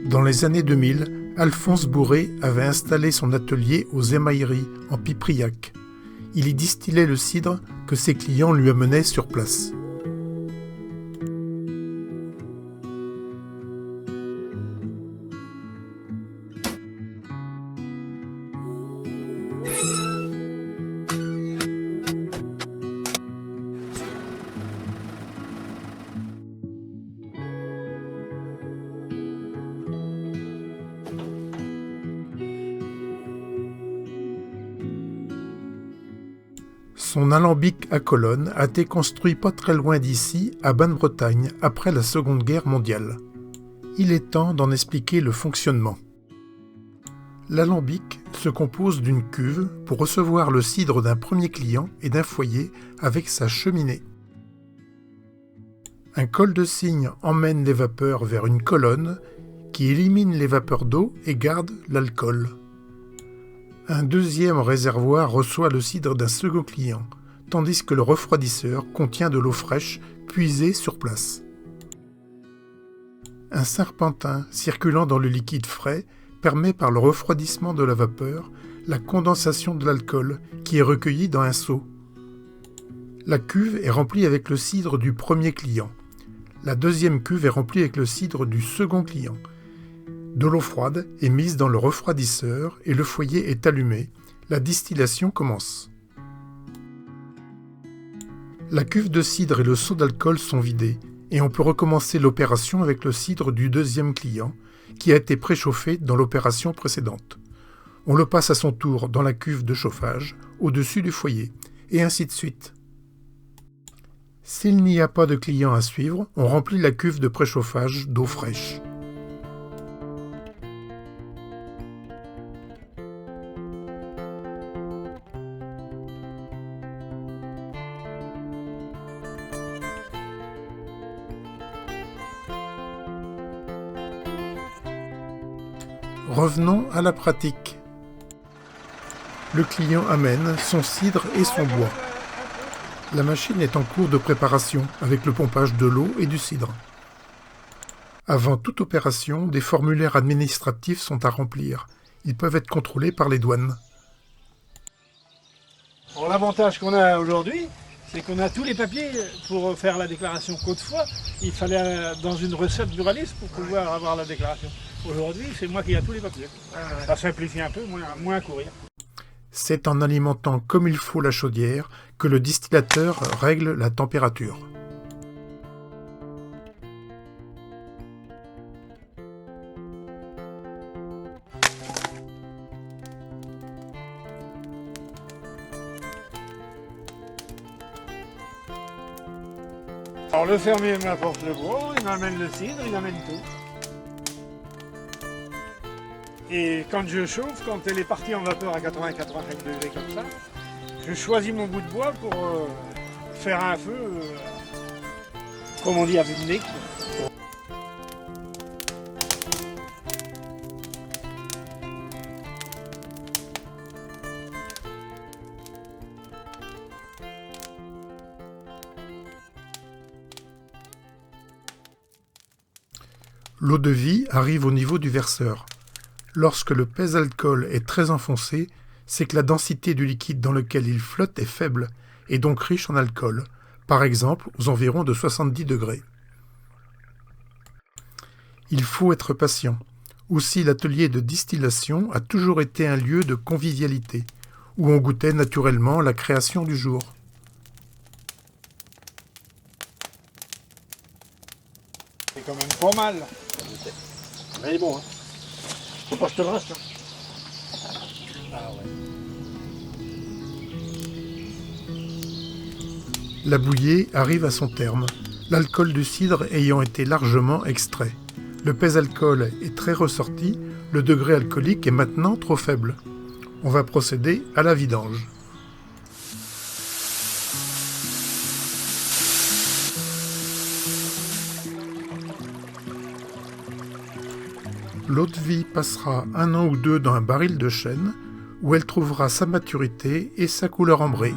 Dans les années 2000, Alphonse Bourré avait installé son atelier aux Émailleries, en Pipriac. Il y distillait le cidre que ses clients lui amenaient sur place. Son alambic à colonne a été construit pas très loin d'ici, à Basse-Bretagne, après la Seconde Guerre mondiale. Il est temps d'en expliquer le fonctionnement. L'alambic se compose d'une cuve pour recevoir le cidre d'un premier client et d'un foyer avec sa cheminée. Un col de cygne emmène les vapeurs vers une colonne qui élimine les vapeurs d'eau et garde l'alcool. Un deuxième réservoir reçoit le cidre d'un second client, tandis que le refroidisseur contient de l'eau fraîche puisée sur place. Un serpentin circulant dans le liquide frais permet par le refroidissement de la vapeur la condensation de l'alcool qui est recueilli dans un seau. La cuve est remplie avec le cidre du premier client. La deuxième cuve est remplie avec le cidre du second client. De l'eau froide est mise dans le refroidisseur et le foyer est allumé. La distillation commence. La cuve de cidre et le seau d'alcool sont vidés et on peut recommencer l'opération avec le cidre du deuxième client qui a été préchauffé dans l'opération précédente. On le passe à son tour dans la cuve de chauffage au-dessus du foyer et ainsi de suite. S'il n'y a pas de client à suivre, on remplit la cuve de préchauffage d'eau fraîche. Revenons à la pratique. Le client amène son cidre et son bois. La machine est en cours de préparation avec le pompage de l'eau et du cidre. Avant toute opération, des formulaires administratifs sont à remplir. Ils peuvent être contrôlés par les douanes. Alors, l'avantage qu'on a aujourd'hui, c'est qu'on a tous les papiers pour faire la déclaration. Qu'autrefois, il fallait dans une recette buraliste pour pouvoir avoir la déclaration. Aujourd'hui, c'est moi qui ai tous les papiers. Ça simplifie un peu, moins à courir. C'est en alimentant comme il faut la chaudière que le distillateur règle la température. Alors le fermier m'apporte le bois, il m'amène le cidre, il m'amène tout. Et quand je chauffe, quand elle est partie en vapeur à 80-85 degrés comme ça, je choisis mon bout de bois pour faire un feu, comme on dit, à vue de nez. L'eau de vie arrive au niveau du verseur. Lorsque le pèse-alcool est très enfoncé, c'est que la densité du liquide dans lequel il flotte est faible et donc riche en alcool, par exemple aux environs de 70 degrés. Il faut être patient. Aussi l'atelier de distillation a toujours été un lieu de convivialité, où on goûtait naturellement la création du jour. C'est quand même pas mal. Mais bon, hein. Faut pas que je te le reste. Ah ouais. La bouillée arrive à son terme, l'alcool du cidre ayant été largement extrait. Le pèse-alcool est très ressorti, le degré alcoolique est maintenant trop faible. On va procéder à la vidange. L'eau-de-vie passera 1 an ou 2 dans un baril de chêne où elle trouvera sa maturité et sa couleur ambrée.